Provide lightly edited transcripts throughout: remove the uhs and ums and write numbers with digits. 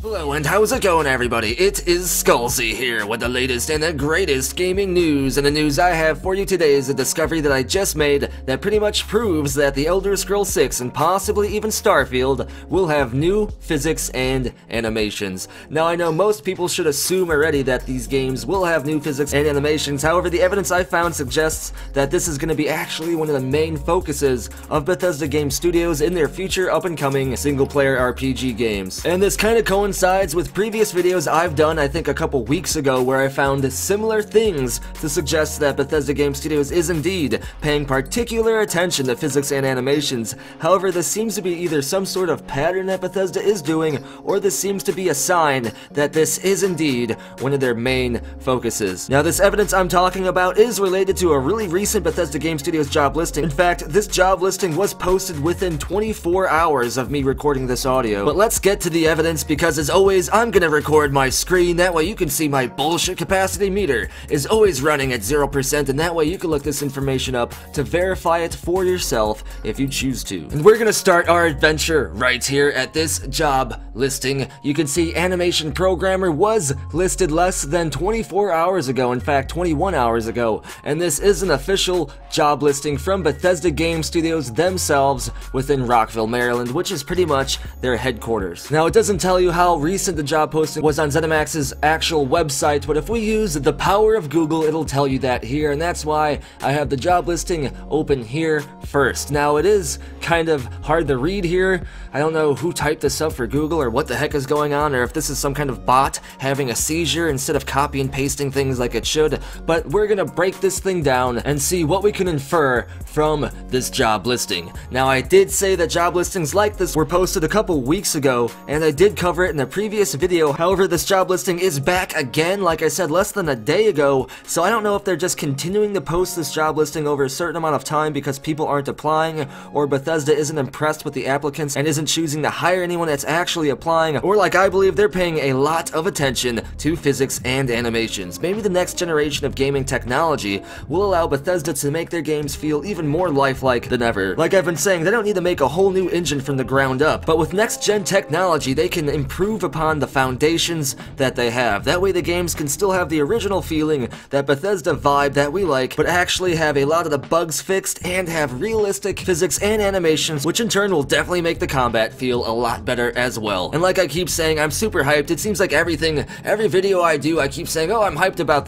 Hello and how's it going, everybody? It is Skullzi here with the latest and the greatest gaming news, and the news I have for you today is a discovery that I just made that pretty much proves that the Elder Scrolls 6 and possibly even Starfield will have new physics and animations. Now I know most people should assume already that these games will have new physics and animations, however the evidence I found suggests that this is going to be actually one of the main focuses of Bethesda Game Studios in their future up-and-coming single-player RPG games. And this kind of coincides with previous videos I've done, I think a couple weeks ago, where I found similar things to suggest that Bethesda Game Studios is indeed paying particular attention to physics and animations. However, this seems to be either some sort of pattern that Bethesda is doing, or this seems to be a sign that this is indeed one of their main focuses. Now, this evidence I'm talking about is related to a really recent Bethesda Game Studios job listing. In fact, this job listing was posted within 24 hours of me recording this audio. But let's get to the evidence, because as always, I'm gonna record my screen, that way you can see my bullshit capacity meter is always running at 0%, and that way you can look this information up to verify it for yourself if you choose to. And we're gonna start our adventure right here at this job listing. You can see animation programmer was listed less than 24 hours ago, in fact 21 hours ago, and this is an official job listing from Bethesda Game Studios themselves within Rockville, Maryland, which is pretty much their headquarters. Now, it doesn't tell you how recent the job posting was on ZeniMax's actual website, but if we use the power of Google, it'll tell you that here, and that's why I have the job listing open here first. Now, it is kind of hard to read here. I don't know who typed this up for Google or what the heck is going on, or if this is some kind of bot having a seizure instead of copy and pasting things like it should, but we're gonna break this thing down and see what we can infer from this job listing. Now, I did say that job listings like this were posted a couple weeks ago, and I did cover it in a previous video. However, this job listing is back again, like I said, less than a day ago, so I don't know if they're just continuing to post this job listing over a certain amount of time because people aren't applying, or Bethesda isn't impressed with the applicants and isn't choosing to hire anyone that's actually applying, or like I believe they're paying a lot of attention to physics and animations. Maybe the next generation of gaming technology will allow Bethesda to make their games feel even more lifelike than ever. Like I've been saying, they don't need to make a whole new engine from the ground up, but with next-gen technology, they can improve upon the foundations that they have. That way the games can still have the original feeling, that Bethesda vibe that we like, but actually have a lot of the bugs fixed and have realistic physics and animations, which in turn will definitely make the combat feel a lot better as well. And like I keep saying, I'm super hyped. It seems like every video I do, I keep saying, oh, I'm hyped about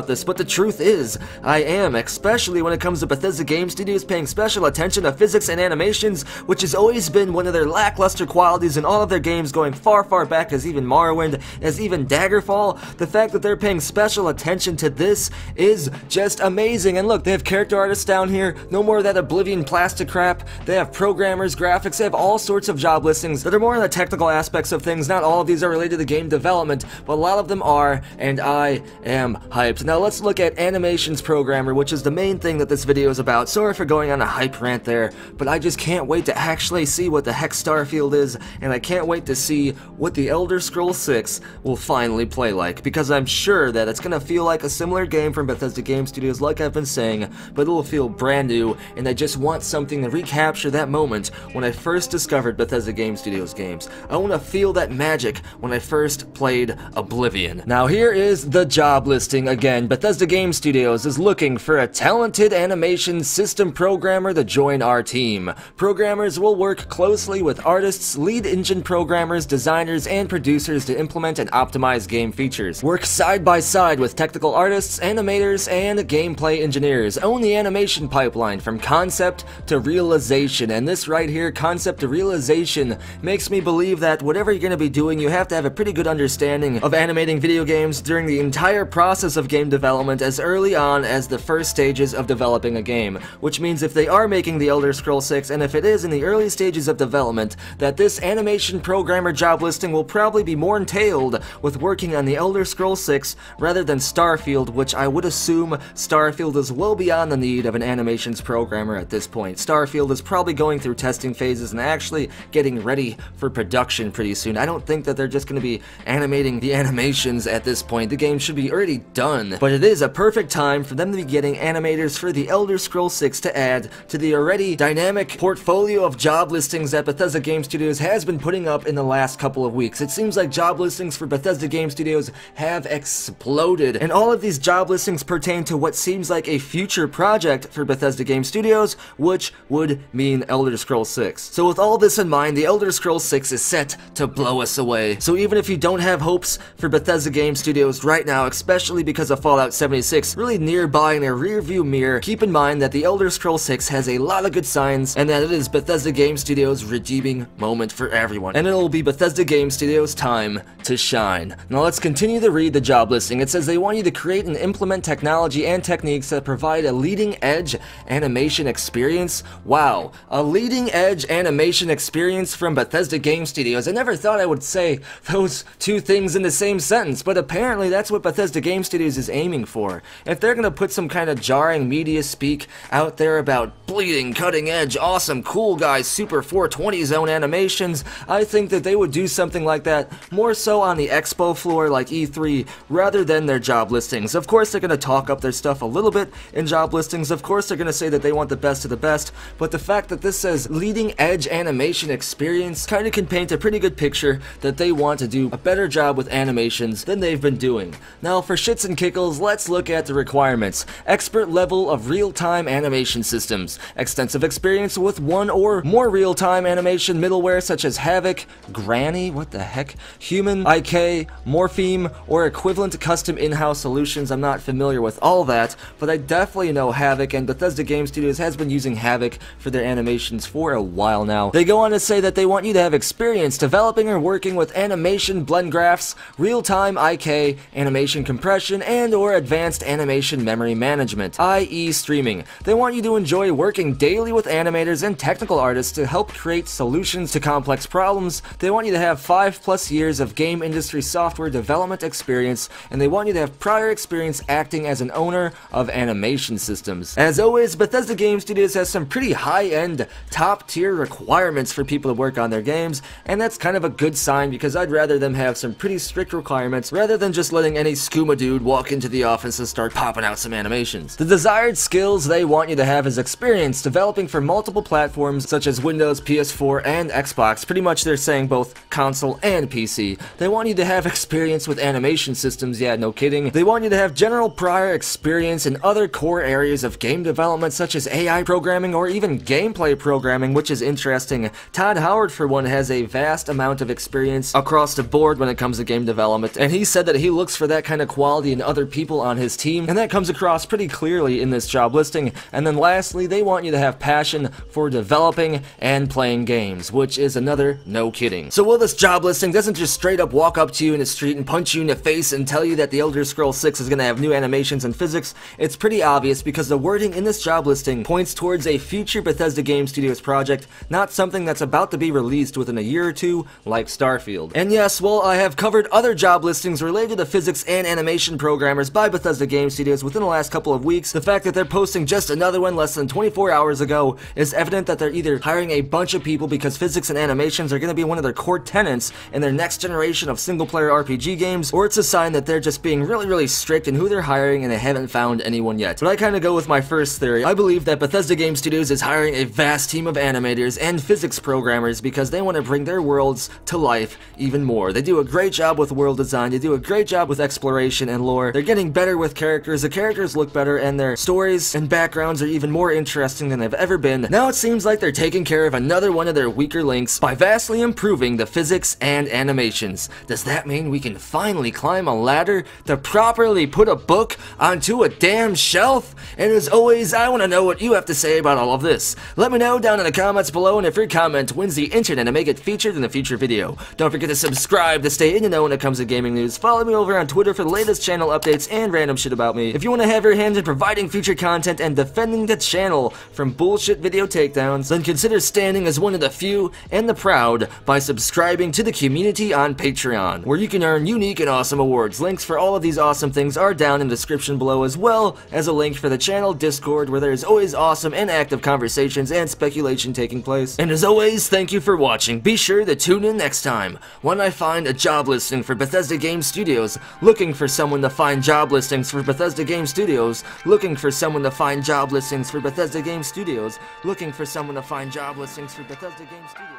this, but the truth is, I am, especially when it comes to Bethesda Game Studios paying special attention to physics and animations, which has always been one of their lackluster qualities in all of their games, going far back as even Morrowind, as even Daggerfall. The fact that they're paying special attention to this is just amazing. And look, they have character artists down here, no more of that Oblivion plastic crap. They have programmers, graphics, they have all sorts of job listings that are more on the technical aspects of things. Not all of these are related to game development, but a lot of them are, and I am hyped. Now let's look at animations programmer, which is the main thing that this video is about. Sorry for going on a hype rant there, but I just can't wait to actually see what the heck Starfield is, and I can't wait to see what the Elder Scrolls 6 will finally play like, because I'm sure that it's gonna feel like a similar game from Bethesda Game Studios, like I've been saying, but it will feel brand new, and I just want something to recapture that moment when I first discovered Bethesda Game Studios games. I want to feel that magic when I first played Oblivion. Now here is the job listing again. Bethesda Game Studios is looking for a talented animation system programmer to join our team. Programmers will work closely with artists, lead engine programmers, designers, and producers to implement and optimize game features. Work side by side with technical artists, animators, and gameplay engineers. Own the animation pipeline from concept to realization. And this right here, concept to realization, makes me believe that whatever you're going to be doing, you have to have a pretty good understanding of animating video games during the entire process of game development, as early on as the first stages of developing a game. Which means if they are making the Elder Scrolls 6, and if it is in the early stages of development, that this animation programmer job listing will probably be more entailed with working on the Elder Scrolls 6 rather than Starfield, which I would assume Starfield is well beyond the need of an animations programmer at this point. Starfield is probably going through testing phases and actually getting ready for production pretty soon. I don't think that they're just going to be animating the animations at this point. The game should be already done, but it is a perfect time for them to be getting animators for the Elder Scrolls 6 to add to the already dynamic portfolio of job listings that Bethesda Game Studios has been putting up in the last couple couple of weeks. It seems like job listings for Bethesda Game Studios have exploded, and all of these job listings pertain to what seems like a future project for Bethesda Game Studios, which would mean Elder Scrolls 6. So with all this in mind, the Elder Scrolls 6 is set to blow us away. So even if you don't have hopes for Bethesda Game Studios right now, especially because of Fallout 76 really nearby in a rearview mirror, keep in mind that the Elder Scrolls 6 has a lot of good signs, and that it is Bethesda Game Studios' redeeming moment for everyone. And it'll be Bethesda Game Studios' time to shine. Now let's continue to read the job listing. It says they want you to create and implement technology and techniques that provide a leading-edge animation experience. Wow, a leading-edge animation experience from Bethesda Game Studios. I never thought I would say those two things in the same sentence, but apparently that's what Bethesda Game Studios is aiming for. If they're gonna put some kind of jarring media speak out there about bleeding, cutting-edge, awesome, cool guys, super 420 zone animations, I think that they would do something like that more so on the expo floor like E3 rather than their job listings. Of course they're gonna talk up their stuff a little bit in job listings. Of course they're gonna say that they want the best of the best, but the fact that this says leading edge animation experience kind of can paint a pretty good picture that they want to do a better job with animations than they've been doing. Now for shits and kickles, let's look at the requirements. Expert level of real-time animation systems, extensive experience with one or more real-time animation middleware such as Havok, Granny, what the heck, Human, IK, Morpheme, or equivalent custom in-house solutions. I'm not familiar with all that, but I definitely know Havok, and Bethesda Game Studios has been using Havok for their animations for a while now. They go on to say that they want you to have experience developing or working with animation blend graphs, real-time IK, animation compression, and or advanced animation memory management, i.e. streaming. They want you to enjoy working daily with animators and technical artists to help create solutions to complex problems. They want you to have 5+ years of game industry software development experience, and they want you to have prior experience acting as an owner of animation systems. As always, Bethesda Game Studios has some pretty high-end, top-tier requirements for people to work on their games, and that's kind of a good sign because I'd rather them have some pretty strict requirements rather than just letting any skooma dude walk into the office and start popping out some animations. The desired skills they want you to have is experience developing for multiple platforms such as Windows, PS4, and Xbox. Pretty much they're saying both console and PC. They want you to have experience with animation systems, yeah, no kidding. They want you to have general prior experience in other core areas of game development such as AI programming or even gameplay programming, which is interesting. Todd Howard, for one, has a vast amount of experience across the board when it comes to game development, and he said that he looks for that kind of quality in other people on his team, and that comes across pretty clearly in this job listing. And then lastly, they want you to have passion for developing and playing games, which is another no kidding. So while this job listing doesn't just straight up walk up to you in the street and punch you in the face and tell you that the Elder Scrolls 6 is going to have new animations and physics, it's pretty obvious because the wording in this job listing points towards a future Bethesda Game Studios project, not something that's about to be released within a year or two like Starfield. And yes, while I have covered other job listings related to physics and animation programmers by Bethesda Game Studios within the last couple of weeks, the fact that they're posting just another one less than 24 hours ago is evident that they're either hiring a bunch of people because physics and animations are going to be one of their core tenets in their next generation of single-player RPG games, or it's a sign that they're just being really strict in who they're hiring and they haven't found anyone yet. But I kind of go with my first theory. I believe that Bethesda Game Studios is hiring a vast team of animators and physics programmers because they want to bring their worlds to life even more. They do a great job with world design, they do a great job with exploration and lore, they're getting better with characters, the characters look better, and their stories and backgrounds are even more interesting than they've ever been. Now it seems like they're taking care of another one of their weaker links by vastly improving the physics and animations. Does that mean we can finally climb a ladder to properly put a book onto a damn shelf? And as always, I want to know what you have to say about all of this. Let me know down in the comments below, and if your comment wins the internet and make it featured in a future video. Don't forget to subscribe to stay in the know when it comes to gaming news. Follow me over on Twitter for the latest channel updates and random shit about me. If you want to have your hand in providing future content and defending the channel from bullshit video takedowns, then consider standing as one of the few and the proud by subscribing to the community on Patreon, where you can earn unique and awesome awards. Links for all of these awesome things are down in the description below, as well as a link for the channel Discord, where there's always awesome and active conversations and speculation taking place. And as always, thank you for watching. Be sure to tune in next time when I find a job listing for Bethesda Game Studios, looking for someone to find job listings for Bethesda Game Studios, looking for someone to find job listings for Bethesda Game Studios, looking for someone to find job listings for Bethesda Game Studios.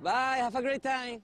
Bye, have a great time.